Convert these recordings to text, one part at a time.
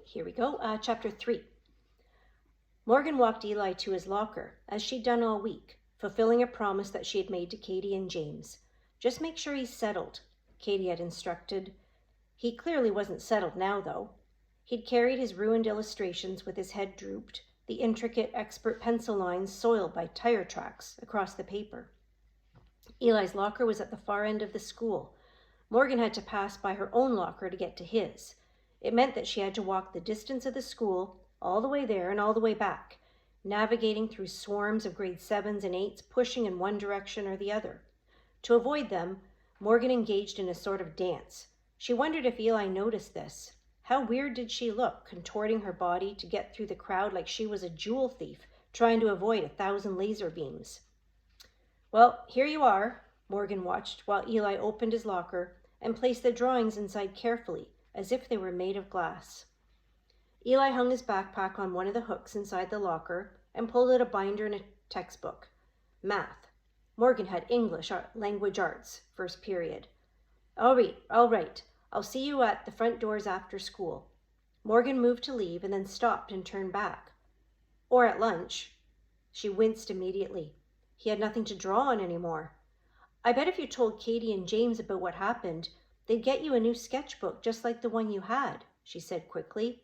Here we go, chapter 3. Morgan walked Eli to his locker, as she'd done all week, fulfilling a promise that she had made to Katie and James. Just make sure he's settled, Katie had instructed. He clearly wasn't settled now, though. He'd carried his ruined illustrations with his head drooped, the intricate, expert pencil lines soiled by tire tracks across the paper. Eli's locker was at the far end of the school. Morgan had to pass by her own locker to get to his. It meant that she had to walk the distance of the school, all the way there and all the way back, navigating through swarms of grade 7s and 8s, pushing in one direction or the other. To avoid them, Morgan engaged in a sort of dance. She wondered if Eli noticed this. How weird did she look, contorting her body to get through the crowd like she was a jewel thief, trying to avoid 1,000 laser beams. Well, here you are, Morgan watched while Eli opened his locker and placed the drawings inside carefully, as if they were made of glass. Eli hung his backpack on one of the hooks inside the locker and pulled out a binder and a textbook. Math. Morgan had English, language arts, first period. All right. I'll see you at the front doors after school. Morgan moved to leave and then stopped and turned back. Or at lunch. She winced immediately. He had nothing to draw on anymore. I bet if you told Katie and James about what happened, they'd get you a new sketchbook just like the one you had, she said quickly.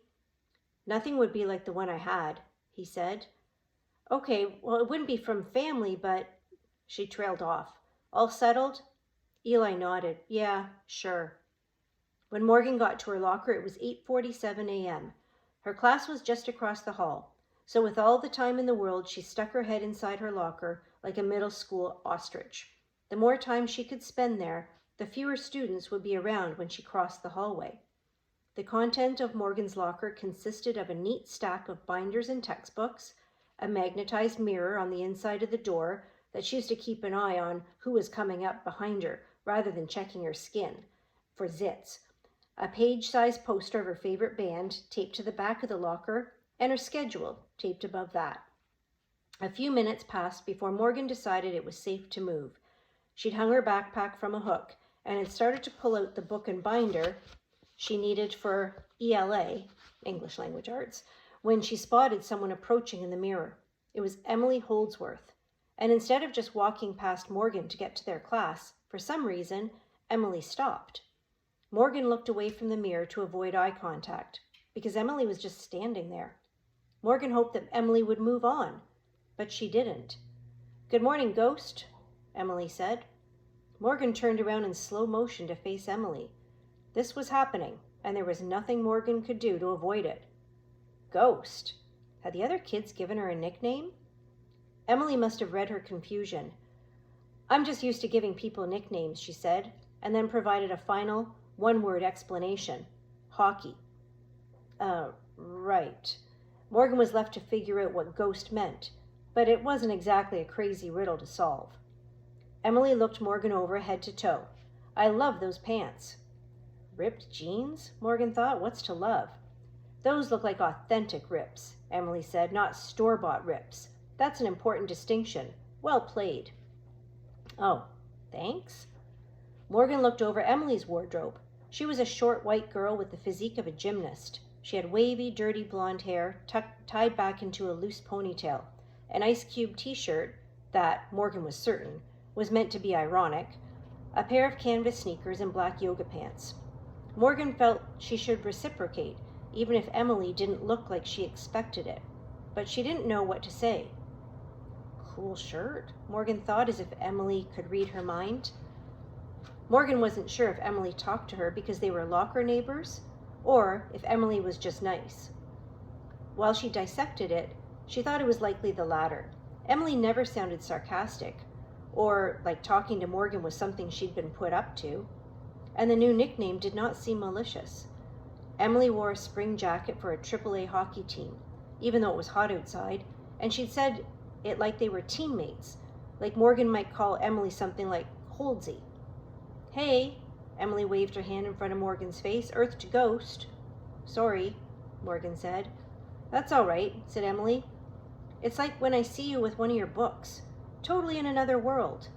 Nothing would be like the one I had, he said. Okay, well, it wouldn't be from family, but... She trailed off. All settled? Eli nodded. Yeah, sure. When Morgan got to her locker, it was 8:47 a.m. Her class was just across the hall, so with all the time in the world, she stuck her head inside her locker like a middle school ostrich. The more time she could spend there, the fewer students would be around when she crossed the hallway. The content of Morgan's locker consisted of a neat stack of binders and textbooks, a magnetized mirror on the inside of the door that she used to keep an eye on who was coming up behind her rather than checking her skin for zits, a page-sized poster of her favorite band taped to the back of the locker, and her schedule taped above that. A few minutes passed before Morgan decided it was safe to move. She'd hung her backpack from a hook and had started to pull out the book and binder she needed for ELA, English Language Arts, when she spotted someone approaching in the mirror. It was Emily Holdsworth. And instead of just walking past Morgan to get to their class, for some reason, Emily stopped. Morgan looked away from the mirror to avoid eye contact, because Emily was just standing there. Morgan hoped that Emily would move on, but she didn't. Good morning, Ghost, Emily said. Morgan turned around in slow motion to face Emily. This was happening, and there was nothing Morgan could do to avoid it. Ghost. Had the other kids given her a nickname? Emily must have read her confusion. I'm just used to giving people nicknames, she said, and then provided a final, one-word explanation. Hockey. Right. Morgan was left to figure out what ghost meant, but it wasn't exactly a crazy riddle to solve. Emily looked Morgan over head to toe. I love those pants. Ripped jeans? Morgan thought. What's to love? Those look like authentic rips, Emily said, not store-bought rips. That's an important distinction. Well played. Oh, thanks? Morgan looked over Emily's wardrobe. She was a short white girl with the physique of a gymnast. She had wavy, dirty blonde hair tied back into a loose ponytail, an Ice Cube t-shirt that, Morgan was certain, was meant to be ironic, a pair of canvas sneakers and black yoga pants. Morgan felt she should reciprocate, even if Emily didn't look like she expected it, but she didn't know what to say. Cool shirt, Morgan thought, as if Emily could read her mind. Morgan wasn't sure if Emily talked to her because they were locker neighbors, or if Emily was just nice. While she dissected it, she thought it was likely the latter. Emily never sounded sarcastic, or like talking to Morgan was something she'd been put up to, and the new nickname did not seem malicious. Emily wore a spring jacket for a AAA hockey team, even though it was hot outside, and she'd said it like they were teammates, like Morgan might call Emily something like Holdsy. Hey, Emily waved her hand in front of Morgan's face. Earth to Ghost. Sorry, Morgan said. That's all right, said Emily. It's like when I see you with one of your books, totally in another world.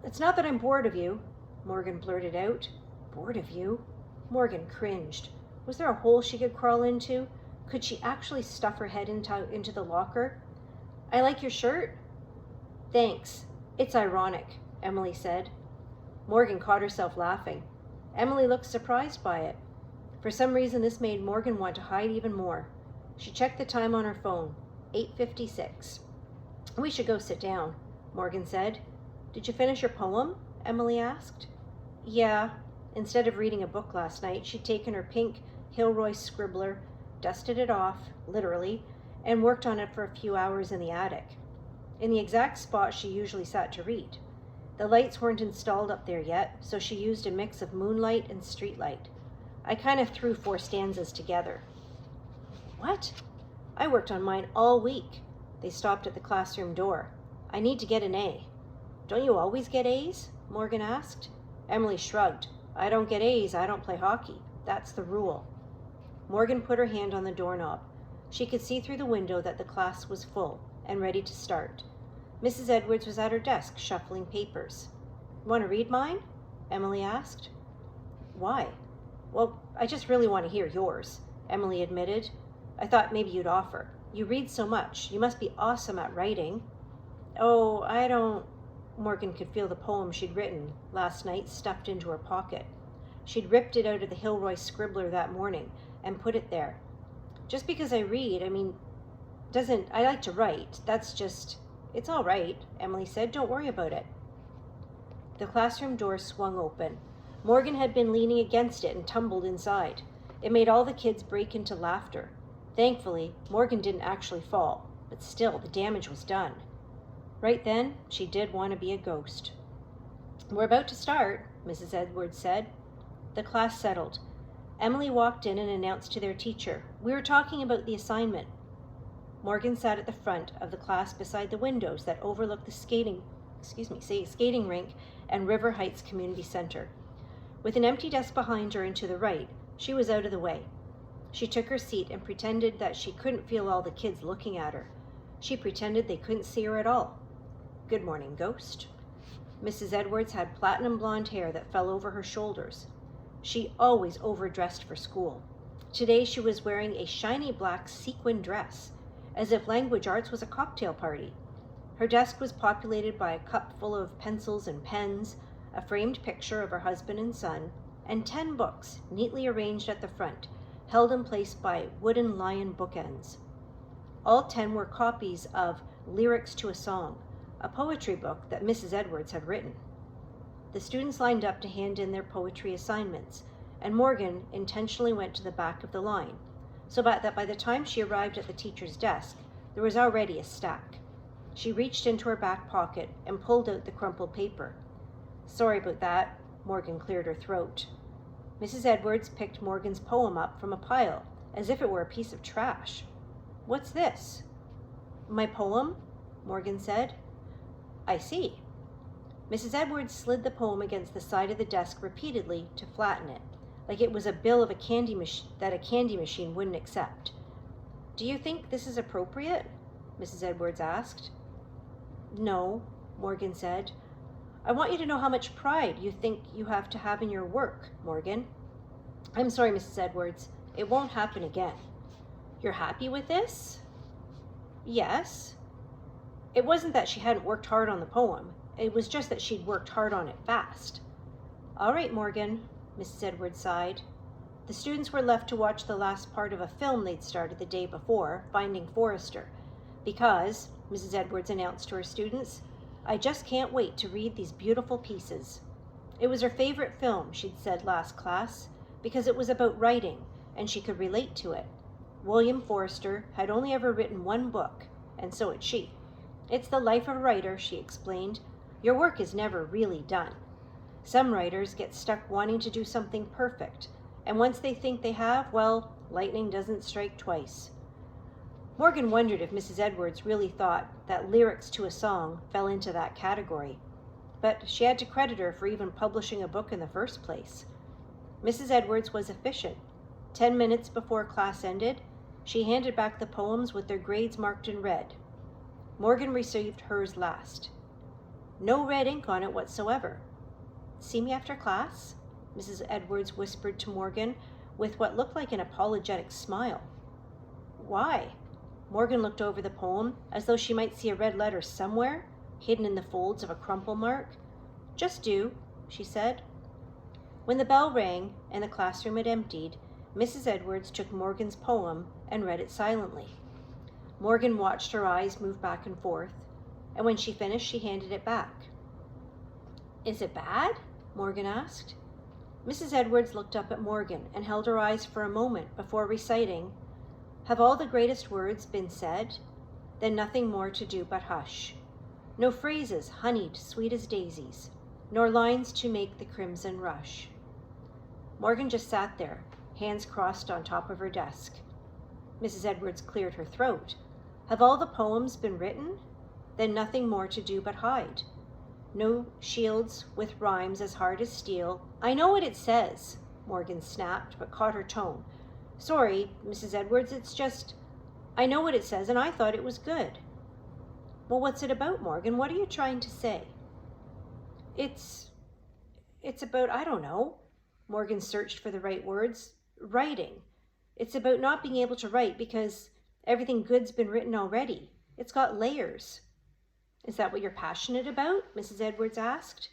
It's not that I'm bored of you, Morgan blurted out. Bored of you? Morgan cringed. Was there a hole she could crawl into? Could she actually stuff her head into the locker? I like your shirt. Thanks. It's ironic, Emily said. Morgan caught herself laughing. Emily looked surprised by it. For some reason, this made Morgan want to hide even more. She checked the time on her phone. 8:56. We should go sit down, Morgan said. Did you finish your poem? Emily asked. Yeah. Instead of reading a book last night, she'd taken her pink Hilroy scribbler, dusted it off, literally, and worked on it for a few hours in the attic, in the exact spot she usually sat to read. The lights weren't installed up there yet, so she used a mix of moonlight and streetlight. I kind of threw 4 stanzas together. What? I worked on mine all week. They stopped at the classroom door. I need to get an A. Don't you always get A's? Morgan asked. Emily shrugged. I don't get A's, I don't play hockey. That's the rule. Morgan put her hand on the doorknob. She could see through the window that the class was full and ready to start. Mrs. Edwards was at her desk, shuffling papers. Want to read mine? Emily asked. Why? Well, I just really want to hear yours, Emily admitted. I thought maybe you'd offer. You read so much. You must be awesome at writing. Oh, I don't... Morgan could feel the poem she'd written last night stuffed into her pocket. She'd ripped it out of the Hilroy scribbler that morning and put it there. Just because I read, I like to write. That's just... It's all right, Emily said. Don't worry about it. The classroom door swung open. Morgan had been leaning against it and tumbled inside. It made all the kids break into laughter. Thankfully, Morgan didn't actually fall, but still, the damage was done. Right then, she did want to be a ghost. We're about to start, Mrs. Edwards said. The class settled. Emily walked in and announced to their teacher, "We were talking about the assignment." Morgan sat at the front of the class beside the windows that overlooked the skating rink and River Heights Community Center. With an empty desk behind her and to the right, she was out of the way. She took her seat and pretended that she couldn't feel all the kids looking at her. She pretended they couldn't see her at all. Good morning, ghost. Mrs. Edwards had platinum blonde hair that fell over her shoulders. She always overdressed for school. Today she was wearing a shiny black sequin dress, as if language arts was a cocktail party. Her desk was populated by a cup full of pencils and pens, a framed picture of her husband and son, and 10 books neatly arranged at the front, held in place by wooden lion bookends. All 10 were copies of Lyrics to a Song, a poetry book that Mrs. Edwards had written. The students lined up to hand in their poetry assignments, and Morgan intentionally went to the back of the line, so that by the time she arrived at the teacher's desk, there was already a stack. She reached into her back pocket and pulled out the crumpled paper. Sorry about that, Morgan cleared her throat. Mrs. Edwards picked Morgan's poem up from a pile, as if it were a piece of trash. What's this? My poem? Morgan said. I see. Mrs. Edwards slid the poem against the side of the desk repeatedly to flatten it, like it was a bill of a candy machine wouldn't accept. Do you think this is appropriate? Mrs. Edwards asked. No, Morgan said. I want you to know how much pride you think you have to have in your work, Morgan. I'm sorry, Mrs. Edwards. It won't happen again. You're happy with this? Yes. It wasn't that she hadn't worked hard on the poem. It was just that she'd worked hard on it fast. All right, Morgan, Mrs. Edwards sighed. The students were left to watch the last part of a film they'd started the day before, Finding Forrester, because, Mrs. Edwards announced to her students, I just can't wait to read these beautiful pieces. It was her favorite film, she'd said last class, because it was about writing, and she could relate to it. William Forrester had only ever written 1 book, and so had she. It's the life of a writer, she explained. Your work is never really done. Some writers get stuck wanting to do something perfect, and once they think they have, well, lightning doesn't strike twice. Morgan wondered if Mrs. Edwards really thought that Lyrics to a Song fell into that category, but she had to credit her for even publishing a book in the first place. Mrs. Edwards was efficient. 10 minutes before class ended, she handed back the poems with their grades marked in red. Morgan received hers last. No red ink on it whatsoever. See me after class? Mrs. Edwards whispered to Morgan, with what looked like an apologetic smile. Why? Morgan looked over the poem as though she might see a red letter somewhere, hidden in the folds of a crumple mark. Just do, she said. When the bell rang and the classroom had emptied, Mrs. Edwards took Morgan's poem and read it silently. Morgan watched her eyes move back and forth, and when she finished, she handed it back. Is it bad? Morgan asked. Mrs. Edwards looked up at Morgan and held her eyes for a moment before reciting, "Have all the greatest words been said? Then nothing more to do but hush. No phrases honeyed sweet as daisies, nor lines to make the crimson rush." Morgan just sat there, hands crossed on top of her desk. Mrs. Edwards cleared her throat. "Have all the poems been written? Then nothing more to do but hide. No shields with rhymes as hard as steel." "I know what it says," Morgan snapped, but caught her tone. "Sorry, Mrs. Edwards, it's just, I know what it says and I thought it was good." "Well, what's it about, Morgan? What are you trying to say?" It's about, I don't know." Morgan searched for the right words. "Writing. It's about not being able to write because everything good's been written already. It's got layers." "Is that what you're passionate about?" Mrs. Edwards asked.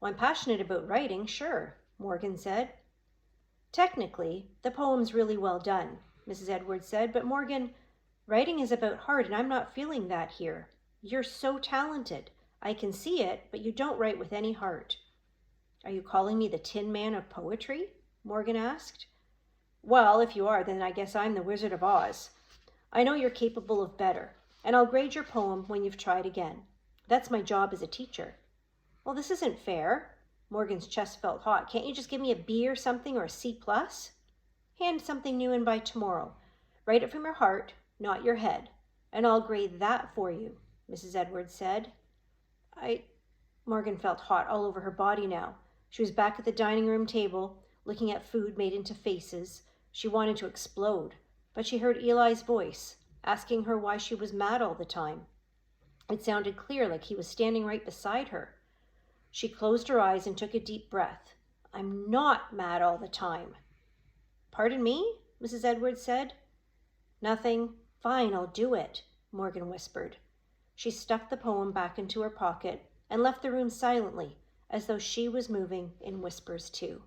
"Well, I'm passionate about writing, sure," Morgan said. "Technically, the poem's really well done," Mrs. Edwards said, "but Morgan, writing is about heart, and I'm not feeling that here. You're so talented. I can see it, but you don't write with any heart." "Are you calling me the Tin Man of poetry?" Morgan asked. "Well, if you are, then I guess I'm the Wizard of Oz. I know you're capable of better, and I'll grade your poem when you've tried again. That's my job as a teacher." "Well, this isn't fair." Morgan's chest felt hot. "Can't you just give me a B or something, or a C+?" "Hand something new in by tomorrow. Write it from your heart, not your head, and I'll grade that for you," Mrs. Edwards said. Morgan felt hot all over her body now. She was back at the dining room table, looking at food made into faces. She wanted to explode, but she heard Eli's voice, asking her why she was mad all the time. It sounded clear, like he was standing right beside her. She closed her eyes and took a deep breath. "I'm not mad all the time." "Pardon me?" Mrs. Edwards said. "Nothing. Fine, I'll do it," Morgan whispered. She stuffed the poem back into her pocket and left the room silently, as though she was moving in whispers too.